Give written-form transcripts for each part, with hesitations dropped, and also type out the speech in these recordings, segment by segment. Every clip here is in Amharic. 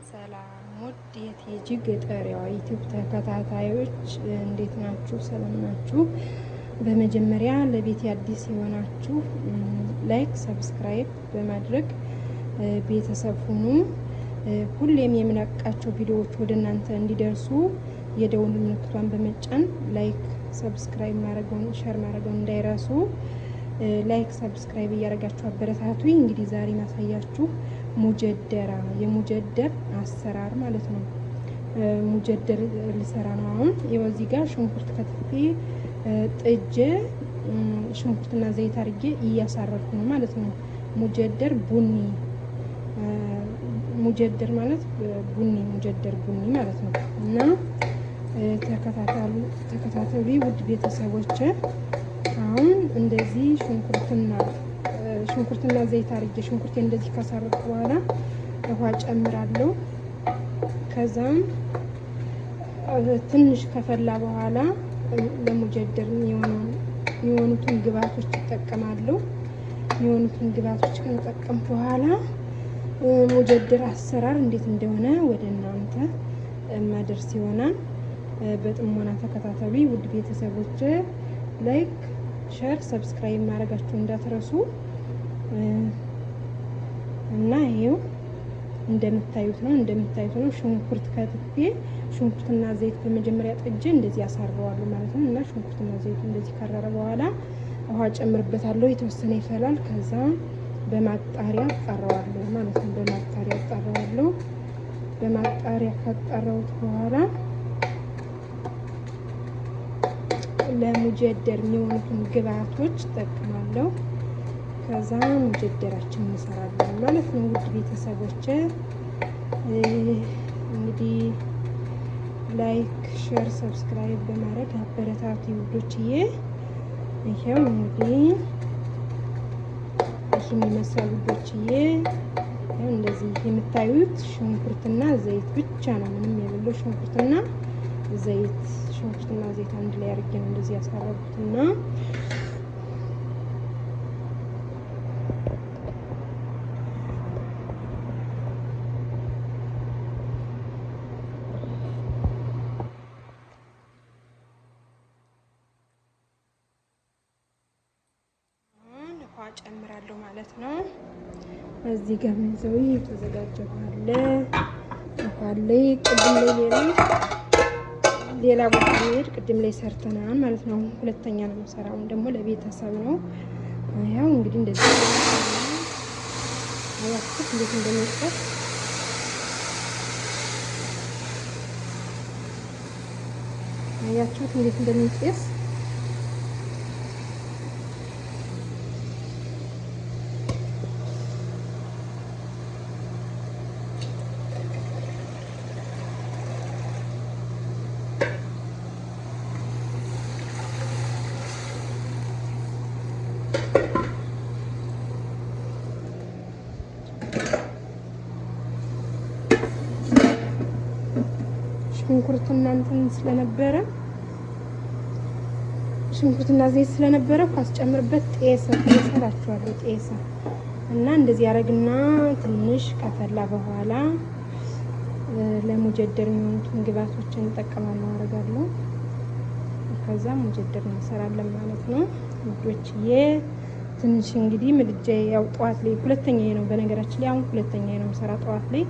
ሰላም ውድ የቲጂ ገጠሪያዋ ዩቲዩብ ተከታታዮች እንዴት ናችሁ? ሰላም ናችሁ? በመጀመሪያ ለቤት አዲስ የሆናችሁ ላይክ፣ ሰብስክራይብ በማድረግ ቤተሰብ ሁኑ። ሁሌም የምለቃቸው ቪዲዮዎች ወደ እናንተ እንዲደርሱ የደውል ምልክቷን በመጫን ላይክ፣ ሰብስክራይብ ማድረጉን ሼር ማድረጉን እንዳይረሱ። ላይክ ሰብስክራይብ እያደረጋችሁ አበረታቱኝ። እንግዲህ ዛሬ ማሳያችሁ ሙጀደራ የሙጀደር አሰራር ማለት ነው። ሙጀደር ልሰራ ነው። አሁን ይኸው እዚህ ጋር ሽንኩርት ከትፌ ጥጄ ሽንኩርትና ዘይት አድርጌ እያሳረፍኩ ነው ማለት ነው። ሙጀደር ቡኒ ሙጀደር ማለት ቡኒ ሙጀደር ቡኒ ማለት ነው። እና ተከታተሉ ውድ ቤተሰቦች። አሁን እንደዚህ ሽንኩርትና ዘይት አድርጌ ሽንኩርቴ እንደዚህ ካሳረፍኩ በኋላ ውሃ ጨምራለሁ። ከዛም ትንሽ ከፈላ በኋላ ለሙጀደር የሆኑትን ግብአቶች እጠቀማለሁ። የሆኑትን ግብአቶች ከተጠቀምኩ በኋላ ሙጀደር አሰራር እንዴት እንደሆነ ወደ እናንተ ማድረስ ይሆናል። በጥሞና ተከታተሉ ውድ ቤተሰቦች። ላይክ፣ ሼር፣ ሰብስክራይብ ማድረጋችሁ እንዳትረሱ። እና ይሄው እንደምታዩት ነው። ሽንኩርት ከትፌ ሽንኩርትና ዘይት በመጀመሪያ ጥጄ እንደዚህ አሳረዋለሁ ማለት ነው። እና ሽንኩርትና ዘይት እንደዚህ ካረረ በኋላ ውሃ ጨምርበታለሁ። የተወሰነ ይፈላል። ከዛ በማጣሪያ አጣራዋለሁ ማለት ነው። በማጣሪያ ካጣራሁት በኋላ ለሙጀደር የሚሆኑትን ግብአቶች እጠቀማለሁ። ከዛ ሙጀደራችን እንሰራለን ማለት ነው። ውድ ቤተሰቦች እንግዲህ ላይክ፣ ሼር፣ ሰብስክራይብ በማድረግ አበረታቱ ውዶችዬ። ይሄው እንግዲህ ይህን ይመስላል ውዶችዬ። እንደዚህ የምታዩት ሽንኩርትና ዘይት ብቻ ነው፣ ምንም የሌለው ሽንኩርትና ዘይት አንድ ላይ አድርጌ ነው እንደዚህ ያሳረኩትና ጨምራለሁ ማለት ነው። እዚህ ጋር ምንዘው የተዘጋጀ ባለ ቅድም ላይ ሌላ ቦታ ሄድ ቅድም ላይ ሰርተናል ማለት ነው። ሁለተኛ ነው የምሰራው፣ ደግሞ ለቤተሰብ ነው። ያው እንግዲህ እንደዚህ አያችሁ እንዴት እንደሚጠፍ አያችሁት እንዴት እንደሚጤስ። ሽንኩርትና ዘይት ስለነበረ ካስጨምርበት ጤሰ እና እንደዚህ ያደርግና ትንሽ ከፈላ በኋላ ለሙጀደር የሚሆኑትን ግብአቶችን እንጠቀማለን አደርጋለሁ። ከዛ ሙጀደር እንሰራለን ማለት ነው ውዶችዬ። ትንሽ እንግዲህ ምድጃ ያው ጠዋት ላይ ሁለተኛዬ ነው፣ በነገራችን ላይ አሁን ሁለተኛዬ ነው የምሰራ። ጠዋት ላይ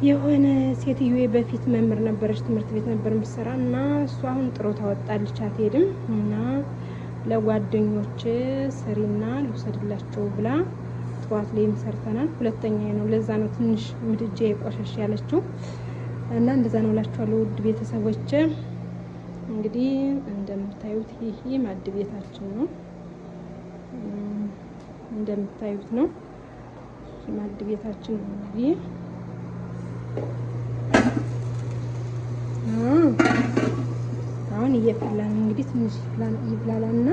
የሆነ ሴትዮዬ በፊት መምህር ነበረች፣ ትምህርት ቤት ነበር የምትሰራ እና እሷ አሁን ጥሩ ታወጣለች አትሄድም። እና ለጓደኞች ሰሪና ልውሰድላቸው ብላ ጠዋት ላይም ሰርተናል። ሁለተኛዬ ነው፣ ለዛ ነው ትንሽ ምድጃ የቆሸሽ ያለችው። እና እንደዛ ነው እላችኋለሁ ውድ ቤተሰቦች። እንግዲህ እንደምታዩት ይሄ ማድ ቤታችን ነው፣ እንደምታዩት ነው ማድ ቤታችን እንግዲህ አሁን እየፈላ ነው። እንግዲህ ትንሽ ይብላላና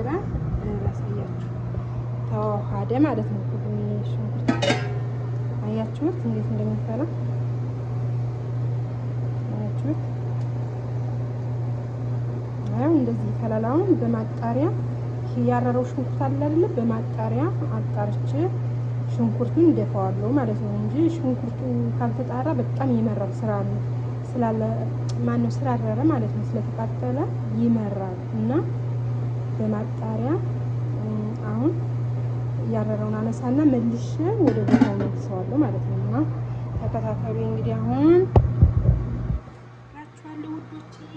እንደተፈላ ላሳያችሁ። ተዋሃደ ማለት ነው። ሽንኩርት አያችሁት እንዴት እንደሚፈላ አያችሁት። አሁን እንደዚህ ይፈላል። በማጣሪያ ያረረው ሽንኩርት አለ አይደል? በማጣሪያ አጣርቼ ሽንኩርቱን እንደፋዋለሁ ማለት ነው እንጂ ሽንኩርቱ ካልተጣራ በጣም ይመራል። ስራ አለ ስላለ ማነው ስላረረ ማለት ነው፣ ስለተቃጠለ ይመራል እና በማጣሪያ አሁን ያረረውን አነሳና መልሼ ወደ ቦታው መልሰዋለሁ ማለት ነው። እና ተከታተሉ እንግዲህ አሁን ራችኋለሁ ውዶችዬ።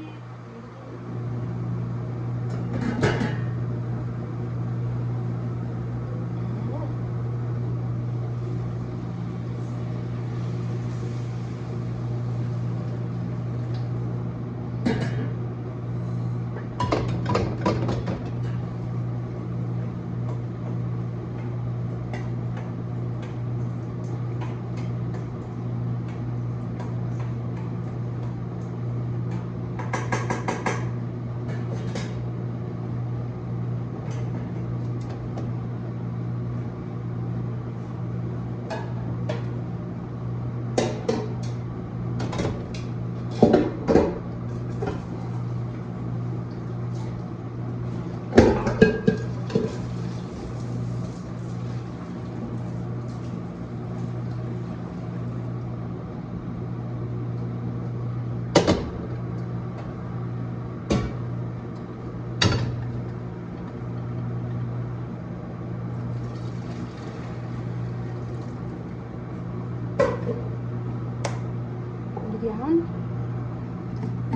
አሁን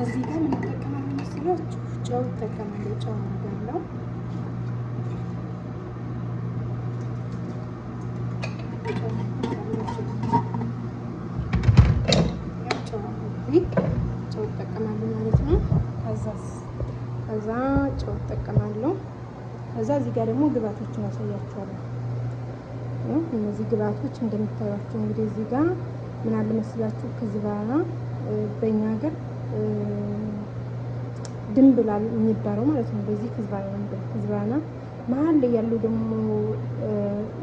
እዚህ ጋር ምን ተጠቀማለሁ መሰላችሁ? ጨው ተጠቀማለሁ። ጨው አደርጋለሁ። ጨው ተጠቀማለሁ ማለት ነው። ከዛ ጨው ተጠቀማለሁ። ከዛ እዚህ ጋር ደግሞ ግብአቶችን አሳያችኋለሁ። እነዚህ ግብአቶች እንደምታዩቸው እንግዲህ እዚህ ጋር ምን አለ መስላችሁ? ከዝባና በእኛ ሀገር ድንብላል የሚባለው ማለት ነው። በዚህ ከዝባና መሀል ላይ ያለው ደግሞ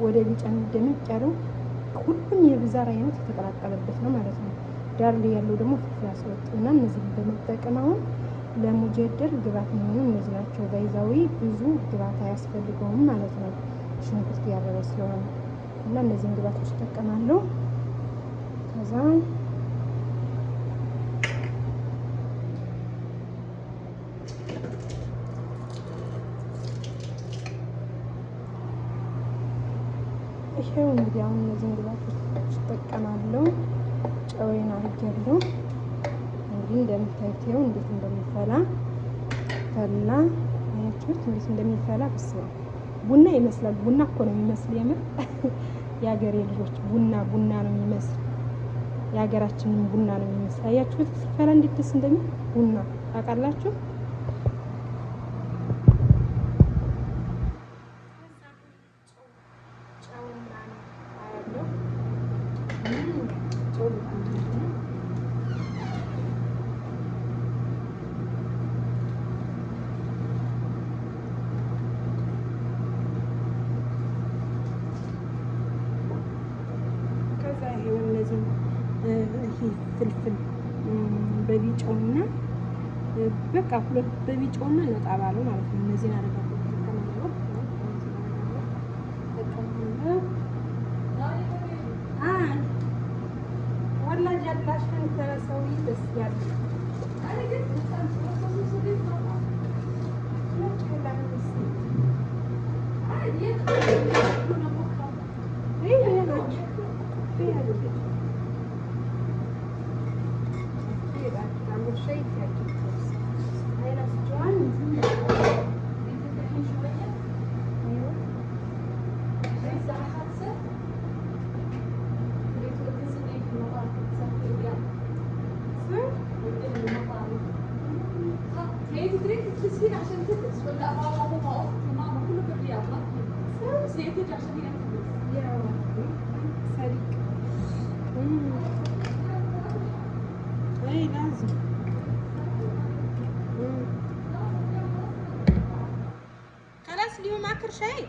ወደ ቢጫ ደመቅ ያለው ሁሉም የብዛር አይነት የተቀላቀለበት ነው ማለት ነው። ዳር ላይ ያለው ደግሞ ፍልፍል አስወጥና እነዚህ በመጠቀም አሁን ለሙጀደር ግብአት የሚሆኑ እነዚህ ናቸው። ባይዛዊ ብዙ ግብአት አያስፈልገውም ማለት ነው። ሽንኩርት ያረረ ስለሆነ እና እነዚህን ግብአቶች እጠቀማለሁ። ከዛ ይሄው እንግዲህ አሁን እነዚህን ግብአቶች እጠቀማለሁ። ጨውዬን አድርጌያለሁ። እንግዲህ እንደምታዩት ይኸው እንዴት እንደሚፈላ ፈላ። አያችሁት እንዴት እንደሚፈላ በስመ አብ። ቡና ይመስላል። ቡና እኮ ነው የሚመስል የምር የሀገሬ ልጆች ቡና ነው የሚመስል። የሀገራችንን ቡና ነው የሚመስል። አያችሁት ሲፈላ እንዴት ደስ እንደሚል ቡና ታውቃላችሁ። ፍልፍል በቢጫውና በቃ ሁለት በቢጫውና ነጣ ባለው ማለት ነው። እነዚህን አደረጋለሁ ተከማለው ወላሂ ያላሽን ተረሰው ደስ ያለ اليوم آخر شيء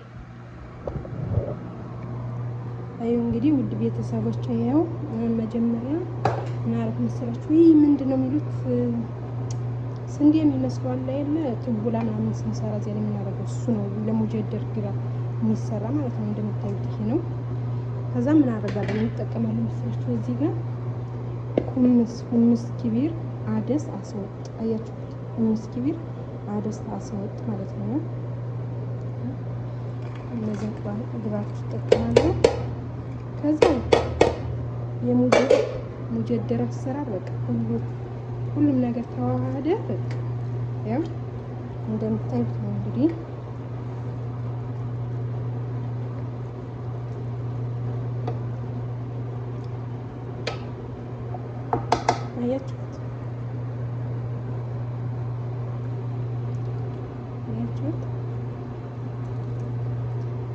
أيوة እንግዲህ ውድ ቤተሰቦች ይሄው መጀመሪያ እናረፍ መስላችሁ ይሄ ምንድነው የሚሉት ስንዴ የሚመስለው አለ የለ ትቡላ ምናምን ስንሰራ እዚያ ላይ የምናደርገው እሱ ነው ለሙጀደር ግራ የሚሰራ ማለት ነው እንደምታዩት ይሄ ነው ከዛ ምን አደርጋለሁ እንጠቀማለን መስላችሁ እዚህ ጋር ሁምስ ኪቢር አደስ አስወጥ አያችሁ ሁምስ ኪቢር አደስ አስወጥ ማለት ነው እነዚህ ግብአቶች ተጠቅማለሁ ከዛ የሙጀደር አሰራር በቃ ሁሉም ነገር ተዋሃደ በቃ ያው እንደምታዩት ነው እንግዲህ አያችሁት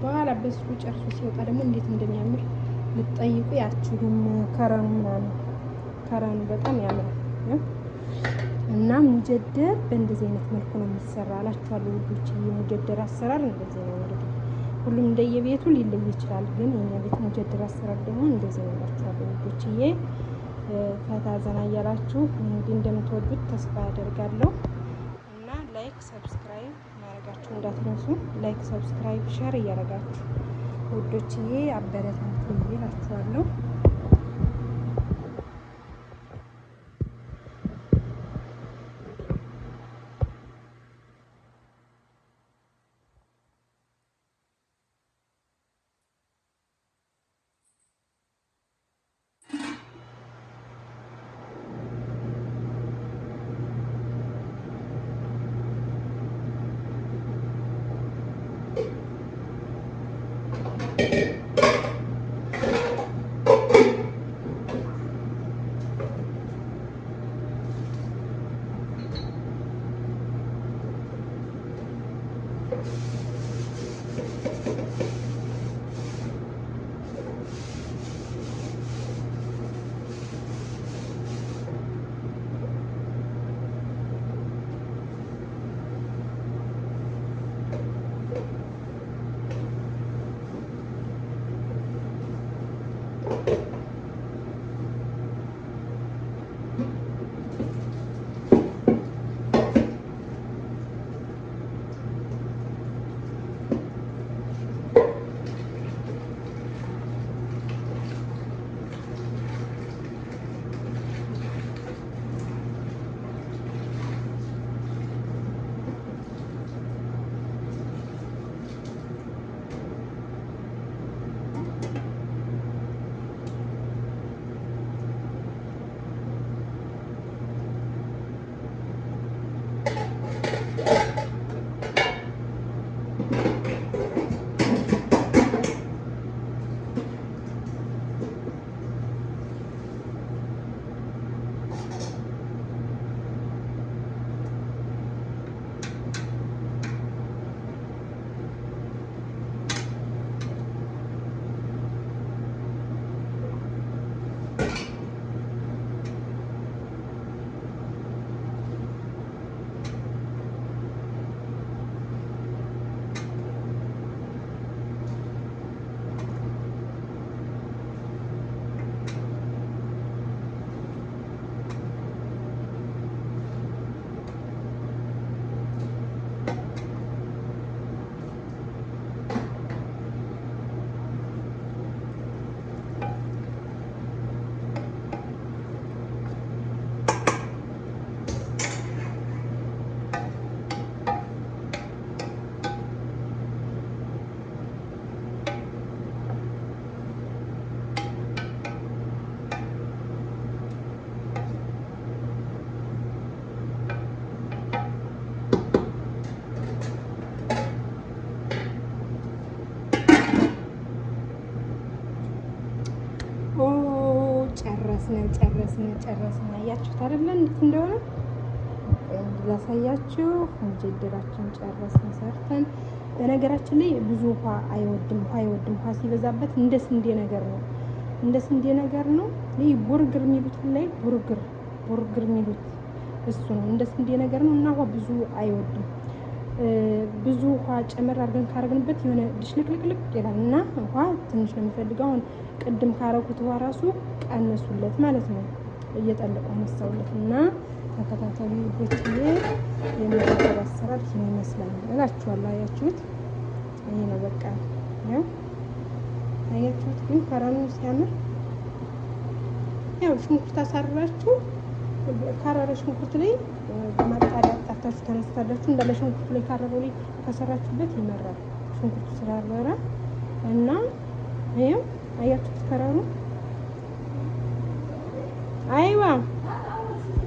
በኋላ በሱ ጨርሶ ሲወጣ ደግሞ እንዴት እንደሚያምር ልትጠይቁ ያችሁም ከረኑ ምናምን ከረኑ በጣም ያምራል እና ሙጀደር በእንደዚህ አይነት መልኩ ነው የሚሰራ አላችኋለሁ ውዶች የሙጀደር አሰራር እንደዚህ ነው እንግዲህ ሁሉም እንደየቤቱ ሊለይ ይችላል ግን የኛ ቤት ሙጀደር አሰራር ደግሞ እንደዚህ ነው አላችኋለሁ ውዶችዬ ፈታ ዘና እያላችሁ እንግዲህ እንደምትወዱት ተስፋ አደርጋለሁ እና ላይክ ሰብስክራይብ ማድረጋችሁ እንዳትረሱ ላይክ ሰብስክራይብ ሼር እያደረጋችሁ ውዶችዬ አበረታቱ እላችኋለሁ ጨረስን አያችሁት አይደል እንዴት እንደሆነ ላሳያችሁ ሙጀደራችን ጨረስን ሰርተን በነገራችን ላይ ብዙ ውሃ አይወድም ውሃ ሲበዛበት እንደ ስንዴ ነገር ነው ይሄ ቡርግር የሚሉት ላይ ቡርግር የሚሉት እሱ ነው እንደ ስንዴ ነገር ነው እና ውሃ ብዙ አይወድም ብዙ ውሃ ጨመር አድርገን ካረግንበት የሆነ ድሽልቅልቅልቅ ይላል እና ውሃ ትንሽ ነው የሚፈልገው። አሁን ቅድም ካረኩት ውሃ ራሱ ቀነሱለት ማለት ነው። እየጠለቁ አነሳውለት እና ተከታተሉ ውዶችዬ። የሚያደርግ አሰራር ይሄን ይመስላል እላችኋለሁ። አያችሁት? ይሄ ነው በቃ ነው። አያችሁት? ግን ከረኑ ሲያምር ያው ሽንኩርት አሳርራችሁ ካረረ ሽንኩርት ላይ በማጣሪያ አጣፍታችሁ ተነስታላችሁ። እንዳለ ሽንኩርት ላይ ካረረው ላይ ከሰራችሁበት ይመራል ሽንኩርቱ ስላረረ እና